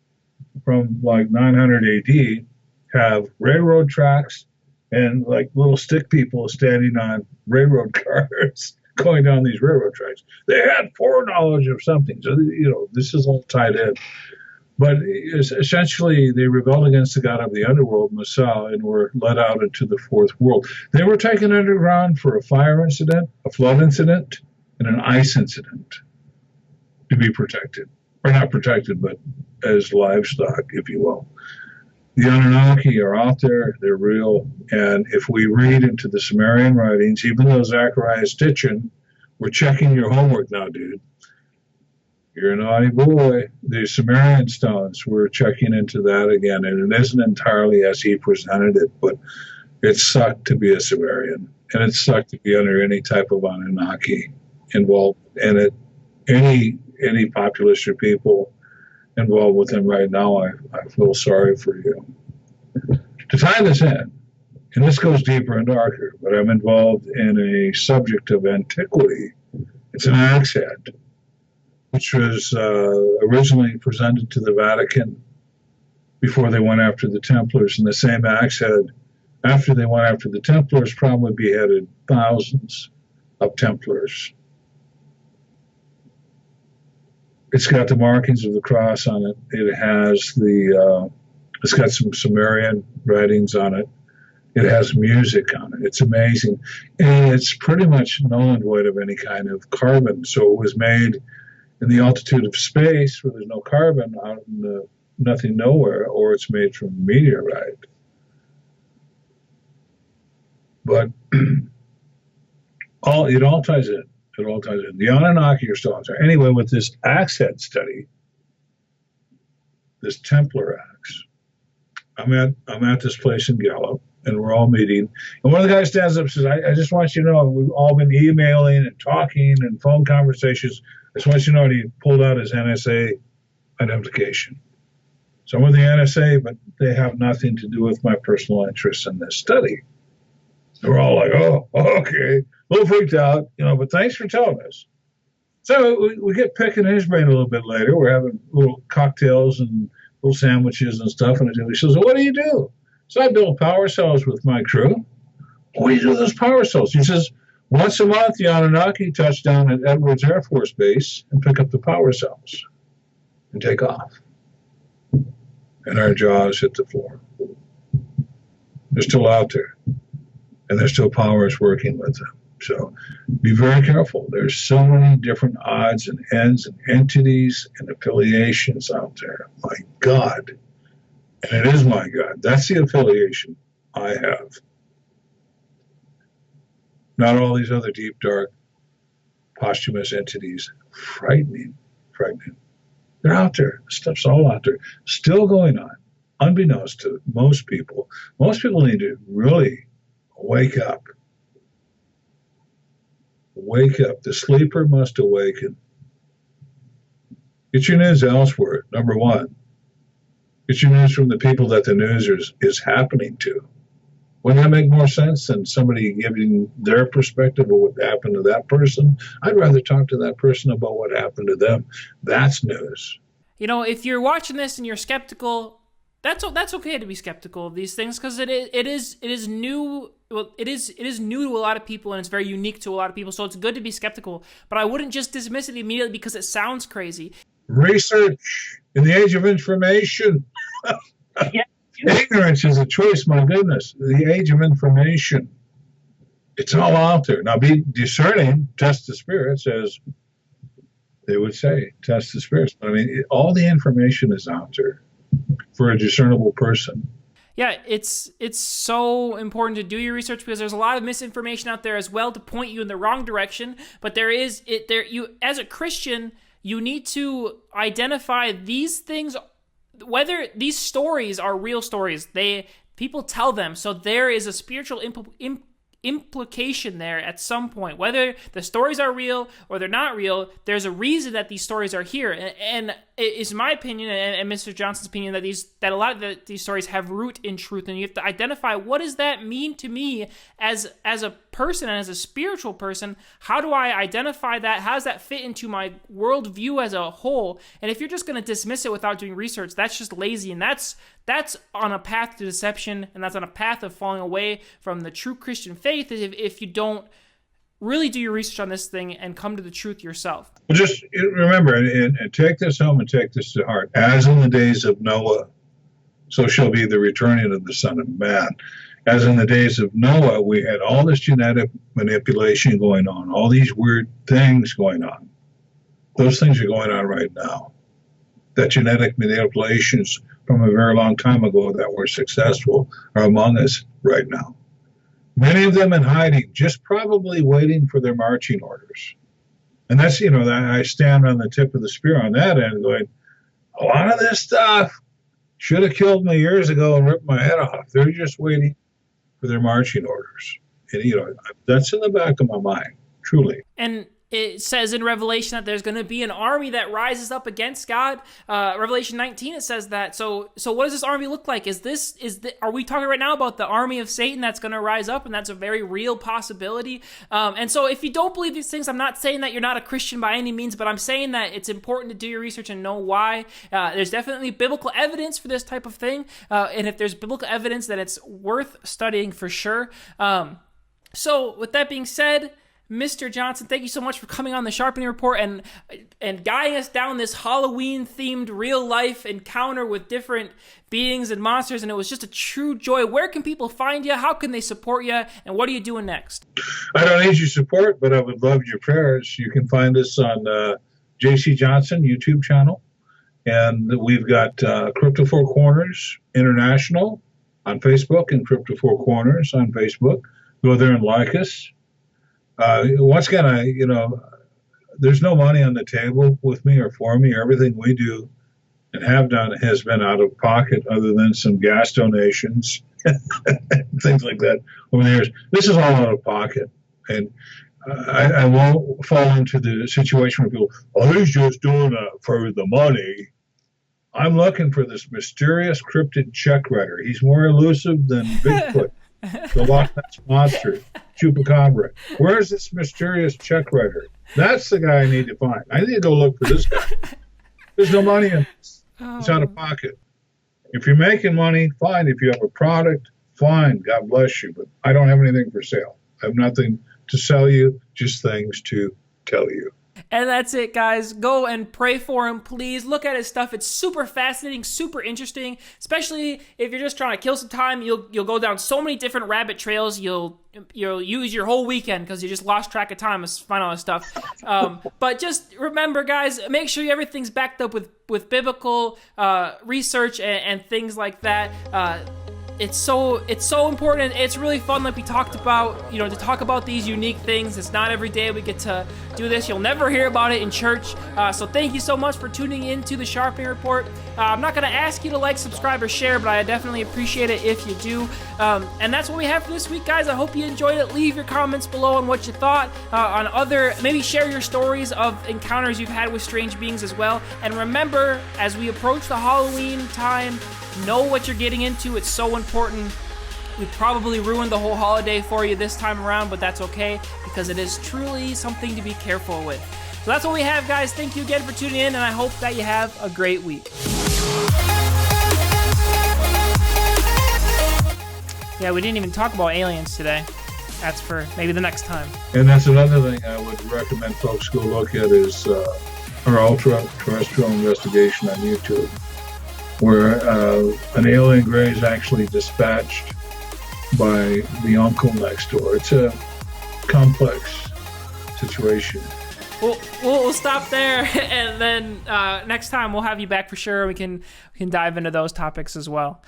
from like 900 AD have railroad tracks and like little stick people standing on railroad cars going down these railroad tracks. They had foreknowledge of something. So, this is all tied in. But essentially, they rebelled against the god of the underworld, Masa, and were let out into the fourth world. They were taken underground for a fire incident, a flood incident, and an ice incident to be protected. Or not protected, but as livestock, if you will. The Anunnaki are out there, they're real, and if we read into the Sumerian writings, even though Zechariah Stitchin, we're checking your homework now, dude. You're a naughty boy. The Sumerian stones, we're checking into that again, and it isn't entirely as he presented it, but it sucked to be a Sumerian, and it sucked to be under any type of Anunnaki involved in it. Any populist or people involved with him right now, I feel sorry for you. To tie this in, and this goes deeper and darker, but I'm involved in a subject of antiquity. It's an axe head, which was originally presented to the Vatican before they went after the Templars. And the same axe head, after they went after the Templars, probably beheaded thousands of Templars. It's got the markings of the cross on it. It has it's got some Sumerian writings on it. It has music on it. It's amazing. And it's pretty much null and void of any kind of carbon. So it was made in the altitude of space where there's no carbon, out in the nothing nowhere, or it's made from meteorite. But it all ties in. It all ties in. The Anunnaki are still out there. Anyway, with this axe head study, this Templar axe, I'm at this place in Gallup, and we're all meeting. And one of the guys stands up and says, I just want you to know, we've all been emailing and talking and phone conversations. I just want you to know, and he pulled out his NSA identification. So I'm with the NSA, but they have nothing to do with my personal interests in this study. And we're all like, oh, okay. A little freaked out, but thanks for telling us. So we get picking his brain a little bit later. We're having little cocktails and little sandwiches and stuff. And he says, what do you do? So I build power cells with my crew. What do you do with those power cells? He says, once a month, the Anunnaki touch down at Edwards Air Force Base and pick up the power cells and take off. And our jaws hit the floor. They're still out there. And there's still powers working with them. So be very careful. There's so many different odds and ends and entities and affiliations out there. My God. And it is my God. That's the affiliation I have. Not all these other deep, dark, posthumous entities. Frightening. They're out there. Stuff's all out there. Still going on, unbeknownst to most people. Most people need to really wake up. Wake up. The sleeper must awaken. Get your news elsewhere. Number one. Get your news from the people that the news is happening to. Wouldn't that make more sense than somebody giving their perspective of what happened to that person? I'd rather talk to that person about what happened to them. That's news. You know, if you're watching this and you're skeptical, that's okay to be skeptical of these things, because it is new. Well, it is new to a lot of people, and it's very unique to a lot of people. So it's good to be skeptical, but I wouldn't just dismiss it immediately because it sounds crazy. Research in the age of information. Yeah. Ignorance is a choice, my goodness. The age of information. It's all out there. Now be discerning, test the spirits, as they would say, test the spirits. But I mean, all the information is out there for a discernible person. Yeah, it's so important to do your research, because there's a lot of misinformation out there as well to point you in the wrong direction. But you as a Christian, you need to identify these things, whether these stories are real stories. People tell them, so there is a spiritual implication there at some point. Whether the stories are real or they're not real, there's a reason that these stories are here. And it's my opinion and Mr. Johnston's opinion that a lot of these stories have root in truth, and you have to identify, what does that mean to me as a person and as a spiritual person? How do I identify that? How does that fit into my worldview as a whole? And if you're just going to dismiss it without doing research, that's just lazy, and that's on a path to deception, and that's on a path of falling away from the true Christian faith if you don't really do your research on this thing and come to the truth yourself. Well, just remember, and take this home and take this to heart. As in the days of Noah, so shall be the returning of the Son of Man. As in the days of Noah, we had all this genetic manipulation going on, all these weird things going on. Those things are going on right now. That genetic manipulations from a very long time ago that were successful are among us right now. Many of them in hiding, just probably waiting for their marching orders. And that's, I stand on the tip of the spear on that end going, a lot of this stuff should have killed me years ago and ripped my head off. They're just waiting for their marching orders. And, that's in the back of my mind, truly. And it says in Revelation that there's going to be an army that rises up against God. Revelation 19, it says that. So what does this army look like? Are we talking right now about the army of Satan that's going to rise up? And that's a very real possibility. And so if you don't believe these things, I'm not saying that you're not a Christian by any means, but I'm saying that it's important to do your research and know why. There's definitely biblical evidence for this type of thing. And if there's biblical evidence, then it's worth studying for sure. So with that being said, Mr. Johnston, thank you so much for coming on the Sharpening Report and guiding us down this Halloween-themed real-life encounter with different beings and monsters, and it was just a true joy. Where can people find you? How can they support you? And what are you doing next? I don't need your support, but I would love your prayers. You can find us on J.C. Johnson YouTube channel, and we've got Crypto Four Corners International on Facebook and Crypto Four Corners on Facebook. Go there and like us. Once again, there's no money on the table with me or for me. Everything we do and have done has been out of pocket, other than some gas donations, things like that over the years. This is all out of pocket. And I won't fall into the situation where people, he's just doing it for the money. I'm looking for this mysterious cryptid check writer. He's more elusive than Bigfoot, the Loch Ness Monster, Chupacabra. Where's this mysterious check writer? That's the guy I need to find. I need to go look for this guy. There's no money in this. It's out of pocket. If you're making money, fine. If you have a product, fine. God bless you. But I don't have anything for sale. I have nothing to sell you, just things to tell you. And that's it, guys. Go and pray for him, please. Look at his stuff. It's super fascinating, super interesting, especially if you're just trying to kill some time. You'll go down so many different rabbit trails. You'll use your whole weekend because you just lost track of time to find all this stuff. But just remember, guys, make sure everything's backed up with biblical research and things like that. it's so important. It's really fun, like we talked about, to talk about these unique things. It's not every day we get to do this. You'll never hear about it in church. So thank you so much for tuning in to the Sharpening Report. I'm not going to ask you to like, subscribe, or share, but I definitely appreciate it if you do. And that's what we have for this week, guys. I hope you enjoyed it. Leave your comments below on what you thought, on maybe share your stories of encounters you've had with strange beings as well. And remember, as we approach the Halloween time, know what you're getting into. It's so important. We probably ruined the whole holiday for you this time around, but that's okay because it is truly something to be careful with. So that's what we have, guys. Thank you again for tuning in, and I hope that you have a great week. Yeah, we didn't even talk about aliens today. That's for maybe the next time. And that's another thing I would recommend folks go look at is our ultra-terrestrial investigation on YouTube, where an alien gray is actually dispatched by the uncle next door. It's a complex situation. We'll stop there, and then next time we'll have you back for sure. We can dive into those topics as well.